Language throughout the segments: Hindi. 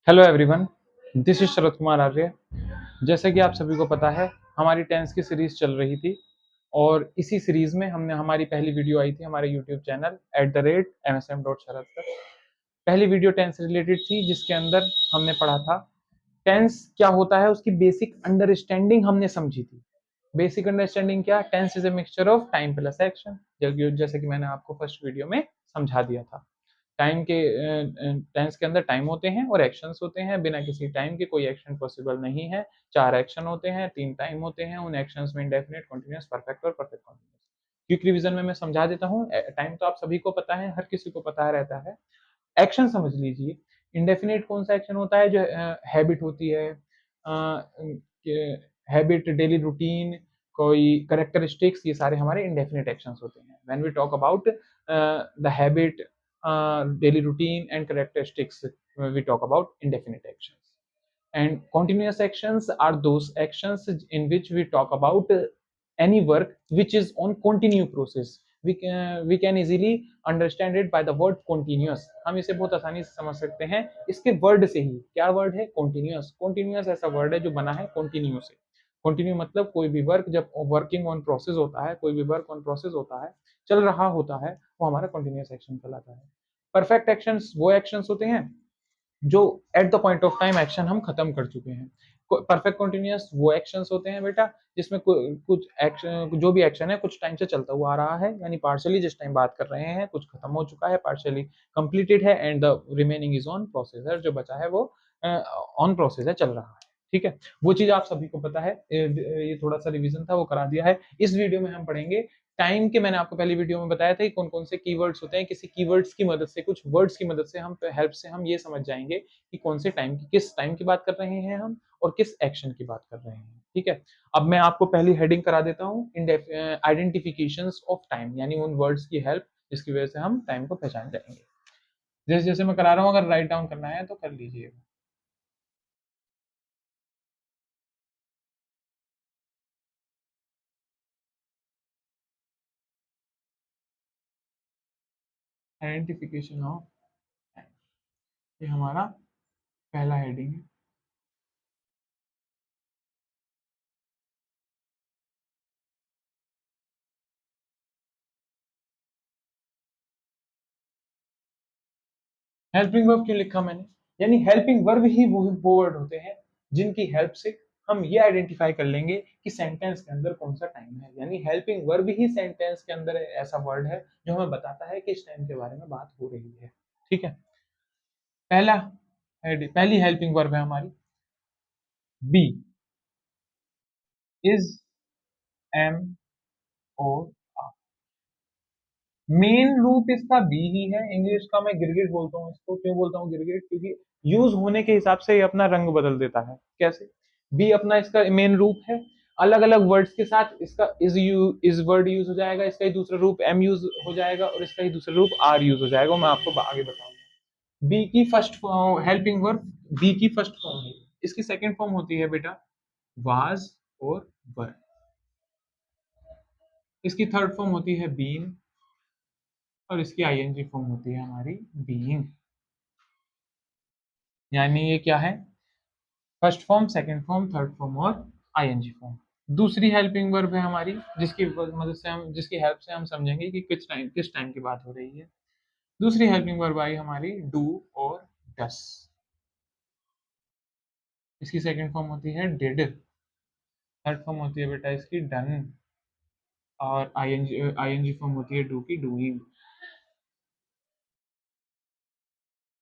Hello everyone, this is Sharad Kumar आर्य। जैसे कि आप सभी को पता है, हमारी टेंस की सीरीज चल रही थी और इसी सीरीज में हमने हमारी पहली वीडियो आई थी हमारे यूट्यूब चैनल @msm.शरद पर। पहली वीडियो टेंस से रिलेटेड थी, जिसके अंदर हमने पढ़ा था टेंस क्या होता है, उसकी बेसिक अंडरस्टैंडिंग हमने समझी थी। बेसिक अंडरस्टैंडिंग क्या? Tense is a mixture of time plus action, जैसे कि मैंने आपको फर्स्ट वीडियो में समझा दिया था। टाइम के टेंस के अंदर टाइम होते हैं और एक्शंस होते हैं। बिना किसी टाइम के कोई एक्शन पॉसिबल नहीं है। 4 एक्शन होते हैं, 3 टाइम होते हैं। उन एक्शंस में इंडेफिनिट, कंटीन्यूअस, परफेक्ट और परफेक्ट कंटीन्यूअस। क्विक रिवीजन में मैं समझा देता हूँ। टाइम तो आप सभी को पता है, हर किसी को पता रहता है। एक्शन समझ लीजिए। इंडेफिनिट कौन सा एक्शन होता है? जो हैबिट होती है, हैबिट, डेली रूटीन, कोई कैरेक्टरिस्टिक्स, ये सारे हमारे इंडेफिनिट एक्शंस होते हैं। When we talk about the habit, daily routine and characteristics, we talk about indefinite actions. And continuous actions are those actions in which we talk about any work which is on continue process. We can easily understand it by the word continuous. हम इसे बहुत आसानी से समझ सकते हैं इसके वर्ड से ही। क्या वर्ड है? continuous. continuous ऐसा वर्ड है जो बना है continue से। continue मतलब कोई भी वर्क जब वर्किंग ऑन प्रोसेस होता है, कोई भी वर्क ऑन प्रोसेस होता है, चल रहा होता है, वो हमारा कंटिन्यूअस एक्शन कहलाता है। परफेक्ट एक्शंस वो एक्शंस होते हैं जो at the point of time action हम खत्म कर चुके हैं। परफेक्ट कंटिन्यूअस वो एक्शंस होते हैं बेटा जिसमें कुछ एक्शन, जो भी एक्शन है कुछ टाइम से चलता हुआ आ रहा है, यानी पार्शियली जिस टाइम बात कर रहे हैं कुछ खत्म हो चुका है, पार्शियली कंप्लीटेड है and the remaining is on process है, जो बचा है वो ऑन प्रोसेस है, चल रहा है। ठीक है, वो चीज आप सभी को पता है। ये थोड़ा सा रिवीजन था, वो करा दिया है। इस वीडियो में हम पढ़ेंगे टाइम के। मैंने आपको पहली वीडियो में बताया था कि कौन कौन से कीवर्ड्स होते हैं। किसी कीवर्ड्स की मदद से, कुछ वर्ड्स की मदद से, हम हेल्प से हम ये समझ जाएंगे कि कौन से टाइम की, किस टाइम की बात कर रहे हैं हम और किस एक्शन की बात कर रहे हैं। ठीक है, अब मैं आपको पहली हेडिंग करा देता हूँ, आइडेंटिफिकेशंस ऑफ टाइम, यानी उन वर्ड्स की हेल्प जिसकी वजह से हम टाइम को पहचान जाएंगे। जैसे जैसे मैं करा रहा हूँ, अगर राइट डाउन करना है तो कर लीजिएगा। आइडेंटिफिकेशन ऑफ टाइम, ये हमारा पहला हेडिंग है। हेल्पिंग वर्ब क्यों लिखा मैंने? यानी हेल्पिंग वर्ब ही वो वर्ड होते हैं जिनकी हेल्प से हम ये आइडेंटिफाई कर लेंगे कि सेंटेंस के अंदर कौन सा टाइम है। यानी हेल्पिंग वर्ब ही सेंटेंस के अंदर ऐसा वर्ड है जो हमें बताता है कि इस टाइम के बारे में बात हो रही है। ठीक है, पहला पहली हेल्पिंग वर्ब है हमारी बी, इज, एम, और मेन रूप इसका बी ही है। इंग्लिश का मैं गिरगिट बोलता हूँ इसको। क्यों बोलता हूँ गिरगिट? क्योंकि यूज होने के हिसाब से ये अपना रंग बदल देता है। कैसे? बी अपना इसका मेन रूप है, अलग अलग वर्ड्स के साथ इसका इज वर्ड यूज हो जाएगा, इसका ही दूसरा रूप एम यूज हो जाएगा और इसका ही दूसरा रूप आर यूज हो जाएगा। मैं आपको आगे बताऊंगा। बी की फर्स्ट हेल्पिंग वर्ब, बी की फर्स्ट फॉर्म है। इसकी सेकंड फॉर्म होती है बेटा वाज और वर। इसकी थर्ड फॉर्म होती है बीन और इसकी आईएनजी फॉर्म होती है हमारी बीइंग। यानी ये क्या है? First form, second form, third form और आईएनजी फॉर्म। दूसरी हेल्पिंग वर्ब है हमारी जिसकी मदद से हम, जिसकी हेल्प से हम समझेंगे कि किस टाइम की बात हो रही है। दूसरी हेल्पिंग वर्ब आई हमारी डू और डस। इसकी सेकंड फॉर्म होती है डिड, थर्ड फॉर्म होती है बेटा इसकी डन और आईएनजी फॉर्म होती है डू की डूइंग।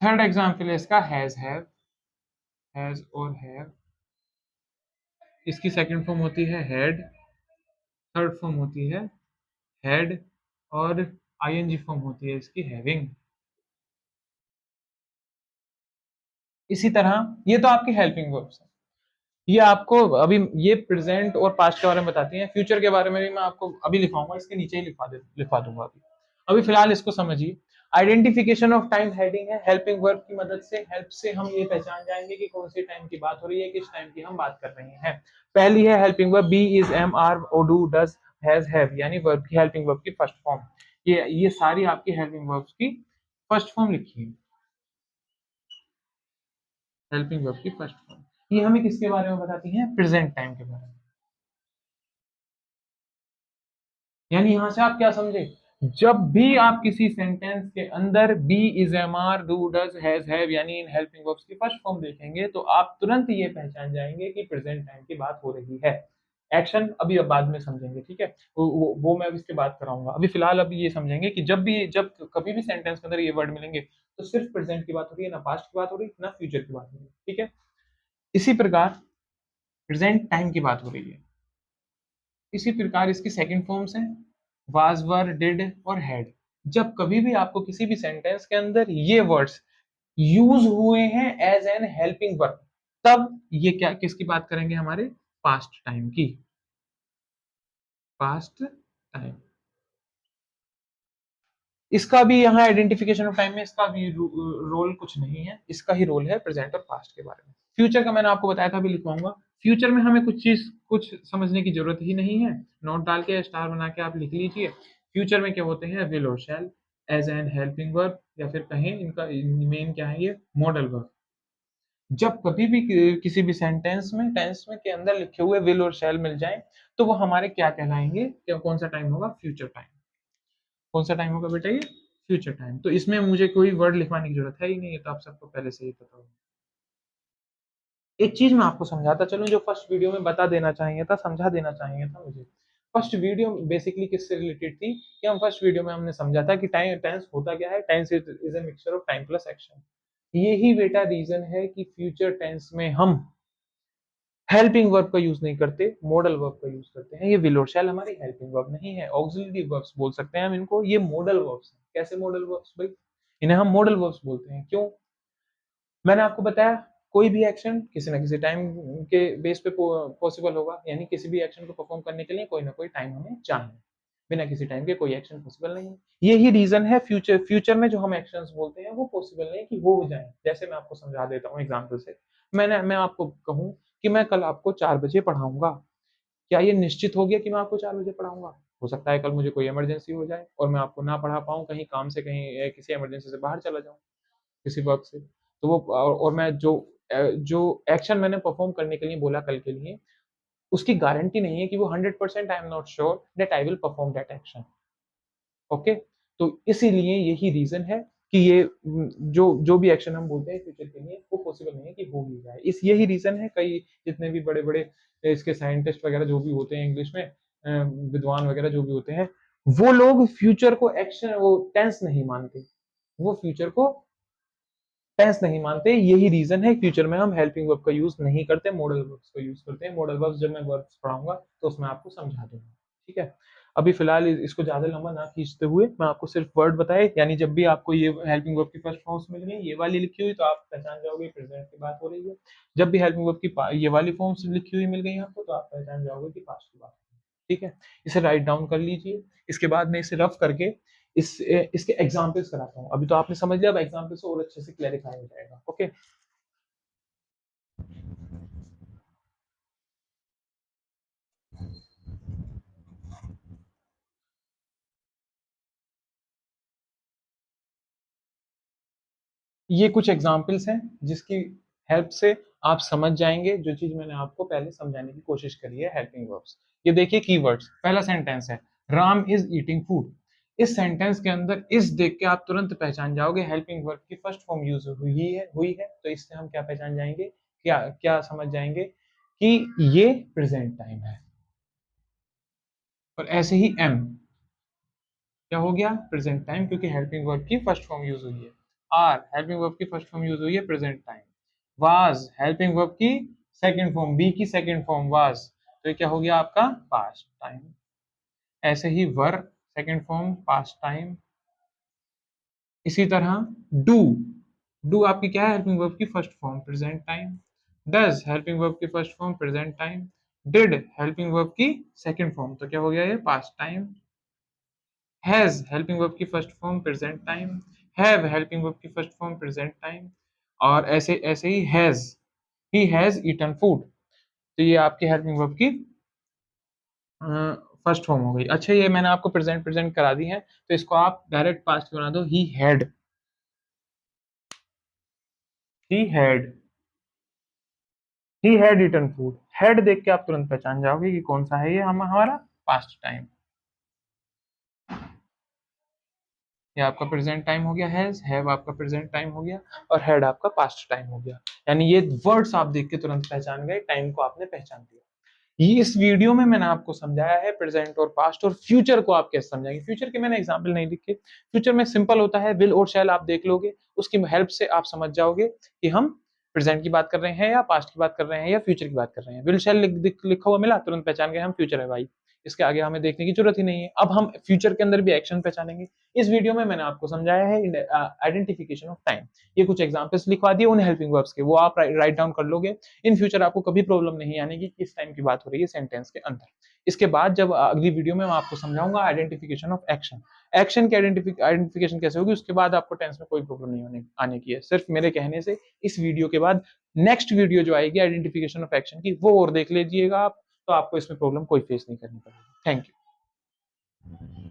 थर्ड एग्जाम्पल है इसका हैज और हैव। इसकी सेकंड फॉर्म होती है हेड, थर्ड फॉर्म होती है हैड और आईएनजी फॉर्म होती है इसकी हैविंग। इसी तरह ये तो आपकी हेल्पिंग वर्ब्स है। ये आपको अभी ये प्रेजेंट और पास्ट के बारे में बताती हैं। फ्यूचर के बारे में भी मैं आपको अभी लिखाऊंगा, इसके नीचे ही लिखवा दूंगा। अभी अभी फिलहाल इसको समझिए। आइडेंटिफिकेशन ऑफ टाइम हेडिंग है। हेल्पिंग वर्ब की मदद से, हेल्प से हम ये पहचान जाएंगे कि कौन से टाइम की बात हो रही है, किस टाइम की हम बात कर रहे हैं। पहली है helping verb be, is, am, are, ओ, डू, डज, हैज, हैव, यानी वर्ब की, हेल्पिंग वर्ब की फर्स्ट फॉर्म। ये सारी आपकी हेल्पिंग वर्ब्स की फर्स्ट फॉर्म लिखी है। हेल्पिंग वर्ब की फर्स्ट फॉर्म। ये हमें किसके बारे में बताती है? प्रेजेंट टाइम के बारे में। यानी यहां से आप क्या समझे? जब भी आप किसी सेंटेंस के अंदर be, is, am, are, do, does, has, have यानी इन हेल्पिंग वर्ब्स की फर्स्ट फॉर्म देखेंगे तो आप तुरंत ये पहचान जाएंगे कि प्रेजेंट टाइम की बात हो रही है। एक्शन अभी अब बाद में समझेंगे, ठीक है, वो मैं अब इसके बाद कराऊंगा। अभी फिलहाल अभी ये समझेंगे कि जब कभी भी सेंटेंस के अंदर ये वर्ड मिलेंगे तो सिर्फ प्रेजेंट की बात हो रही है, ना पास्ट की बात हो रही है, ना फ्यूचर की बात हो रही है, ठीक है। इसी प्रकार प्रेजेंट टाइम की बात हो रही है। इसी प्रकार इसकी सेकंड फॉर्म्स हैं वाज, वर, डिड और हैड। जब कभी भी आपको किसी भी सेंटेंस के अंदर ये वर्ड्स यूज हुए हैं एज एन हेल्पिंग वर्ब, तब ये क्या किसकी बात करेंगे? हमारे पास्ट टाइम की। Past time. इसका भी यहाँ आइडेंटिफिकेशन ऑफ टाइम में इसका भी रोल कुछ नहीं है, इसका ही रोल है प्रेजेंट और पास्ट के बारे में। फ्यूचर का मैंने आपको बताया था, अभी लिखवाऊंगा। फ्यूचर में हमें कुछ समझने की जरूरत ही नहीं है, नोट डाल के स्टार बना के आप लिख लीजिए। फ्यूचर में क्या होते हैं? विल और shall as an helping verb, या फिर कहें इनका मेन क्या है, ये मॉडल वर्ब। जब कभी भी किसी भी सेंटेंस में टेंस में के अंदर लिखे हुए विल और शैल मिल जाए तो वो हमारे क्या कहलाएंगे? क्या कौन सा टाइम होगा? Future time. कौन सा टाइम होगा बेटा? ये फ्यूचर टाइम। तो इसमें मुझे कोई वर्ड लिखवाने की जरूरत है ही नहीं, है तो आप सबको पहले से ही पता होगा। एक चीज मैं आपको समझाता चलूं जो फर्स्ट वीडियो में बता देना चाहिए था, समझा देना चाहिए था मुझे। फर्स्ट वीडियो बेसिकली किससे रिलेटेड थी कि हम फर्स्ट वीडियो में हमने समझा था कि टाइम टेंस होता क्या है? Tense is a mixture of time plus action. यही बेटा रीजन है कि फ्यूचर टेंस में हम हेल्पिंग वर्ब का यूज नहीं करते, मॉडल वर्ब का यूज करते हैं। ये विल और शैल हमारी हेल्पिंग वर्ब नहीं है, ऑक्सिलरी वर्ब्स बोल सकते हैं हम इनको, ये मॉडल वर्ब्स हैं। कैसे मॉडल वर्ब्स भाई? इन्हें हम मॉडल वर्ब्स बोलते हैं। क्यों? मैंने आपको बताया कोई भी एक्शन किसी ना किसी टाइम के बेस पे पॉसिबल होगा, यानी किसी भी एक्शन को परफॉर्म करने के लिए कोई ना कोई टाइम हमें चाहिए। बिना किसी टाइम के कोई एक्शन पॉसिबल नहीं है। यही रीजन है फ्यूचर में जो हम एक्शंस बोलते हैं वो पॉसिबल नहीं कि हो जाए। जैसे मैं आपको समझा देता हूँ एग्जांपल से। मैं आपको कहूँ कि मैं कल आपको 4 बजे पढ़ाऊंगा, क्या ये निश्चित हो गया कि मैं आपको 4 बजे पढ़ाऊंगा? हो सकता है कल मुझे कोई इमरजेंसी हो जाए और मैं आपको ना पढ़ा पाऊँ, कहीं काम से, कहीं किसी इमरजेंसी से बाहर चला जाऊँ किसी वर्क से। तो वो और मैं जो एक्शन मैंने परफॉर्म करने के लिए बोला कल के लिए, उसकी गारंटी नहीं है कि वो 100% I am not sure that I will perform that action. Okay, तो इसीलिए यही रीजन है कि ये जो भी एक्शन हम बोलते हैं फ्यूचर के लिए वो पॉसिबल नहीं है कि हो ही जाए। इस यही रीजन है कई जितने भी बड़े बड़े इसके साइंटिस्ट वगैरह जो भी होते हैं इंग्लिश में, विद्वान वगैरह जो भी होते हैं, वो लोग फ्यूचर को एक्शन वो टेंस नहीं मानते, वो फ्यूचर को टेंस नहीं मानते। यही रीजन है फ्यूचर में हम हेल्पिंग वर्ब का यूज नहीं करते, मॉडल वर्ब्स का यूज करते हैं। मॉडल वर्ब्स जब मैं वर्ब्स पढ़ाऊंगा तो उसमें आपको समझा दूंगा, ठीक है। अभी फिलहाल इसको ज्यादा लंबा ना खींचते हुए मैं आपको सिर्फ वर्ड बताए, यानी जब भी आपको ये हेल्पिंग वर्ब की फर्स्ट फॉर्म्स मिल गई ये वाली लिखी हुई तो आप पहचान जाओगे प्रेजेंट की बात हो रही है। जब भी हेल्पिंग वर्ब की ये वाली फॉर्म्स लिखी हुई मिल गई आपको तो आप पहचान जाओगे कि पास्ट की बात हो रही है, ठीक है। इसे राइट डाउन कर लीजिए। इसके बाद में इसे रफ करके इसके एग्जाम्पल्स कराता हूँ। अभी तो आपने समझ लिया, अब एग्जाम्पल से और अच्छे से क्लैरिफाई हो जाएगा। ओके, ये कुछ एग्जाम्पल्स हैं जिसकी हेल्प से आप समझ जाएंगे जो चीज मैंने आपको पहले समझाने की कोशिश करी है हेल्पिंग वर्ब्स। ये देखिए कीवर्ड्स। पहला सेंटेंस है राम इज ईटिंग फूड। इस सेंटेंस के अंदर इस देख के आप तुरंत पहचान जाओगे हेल्पिंग वर्ब की फर्स्ट फॉर्म यूज हुई है। तो इससे हम क्या पहचान जाएंगे, क्या क्या समझ जाएंगे कि ये प्रेजेंट टाइम है। और ऐसे ही एम क्या हो गया? प्रेजेंट टाइम, क्योंकि हेल्पिंग वर्ब की फर्स्ट फॉर्म यूज हुई है। आर हेल्पिंग वर्ब की फर्स्ट फॉर्म यूज हुई है, present time. Was helping verb की सेकंड फॉर्म, बी की सेकंड फॉर्म वाज, तो ये क्या हो गया आपका? Past time. ऐसे ही वर सेकंड फॉर्म पास्ट टाइम। इसी तरह डू, डू आपकी क्या है? हेल्पिंग वर्ब की first form, present time. Does helping verb की first form, present time. Did helping verb की सेकंड फॉर्म, तो क्या हो गया ये? Past time. Has helping verb की first form, present time. Have helping verb की फर्स्ट फॉर्म, प्रेजेंट टाइम। और ऐसे ऐसे ही हैज ईटन फूड, तो ये आपकी हेल्पिंग वर्ब की फर्स्ट फॉर्म हो गई। अच्छा, ये मैंने आपको प्रेजेंट प्रेजेंट करा दी है तो इसको आप डायरेक्ट पास्ट बना दो, he had. He had he had eaten food, had देख के आप तुरंत पहचान जाओगे कि कौन सा है ये हमारा पास्ट टाइम। ये आपका प्रेजेंट टाइम हो गया, हैव आपका प्रेजेंट टाइम हो गया, और हैड आपका पास्ट टाइम हो गया। यानी ये वर्ड्स आप देख के तुरंत पहचान गए, टाइम को आपने पहचान लिया। ये इस वीडियो में मैंने आपको समझाया है प्रेजेंट और पास्ट और फ्यूचर को आप कैसे समझाएंगे। फ्यूचर के मैंने एग्जांपल नहीं लिखे, फ्यूचर में सिंपल होता है, विल और शैल आप देख लोगे, उसकी हेल्प से आप समझ जाओगे कि हम प्रेजेंट की बात कर रहे हैं या पास्ट की बात कर रहे हैं या फ्यूचर की बात कर रहे हैं। विल शैल लिखा हुआ मिला, तुरंत पहचान गए हम फ्यूचर है भाई, इसके आगे हमें देखने की जरूरत ही नहीं है। अब हम फ्यूचर के अंदर भी एक्शन पहचानेंगे। इस वीडियो में मैंने आपको समझाया है आइडेंटिफिकेशन ऑफ टाइम। ये कुछ एग्जांपल्स लिखवा दिए उन हेल्पिंग वर्ब्स के, वो आप राइट डाउन कर लोगे। इन फ्यूचर आपको कभी प्रॉब्लम नहीं आने की किस टाइम की बात हो रही है सेंटेंस के अंदर। इसके बाद जब अगली वीडियो में मैं आपको समझाऊंगा आइडेंटिफिकेशन ऑफ एक्शन, एक्शन की आइडेंटिफिकेशन कैसे होगी, उसके बाद आपको टेंस में कोई प्रॉब्लम नहीं होने आने की है, सिर्फ मेरे कहने से। इस वीडियो के बाद नेक्स्ट वीडियो जो आएगी आइडेंटिफिकेशन ऑफ एक्शन की, वो और देख लीजिएगा आप, तो आपको इसमें प्रॉब्लम कोई फेस नहीं करनी पड़ेगी। Thank you.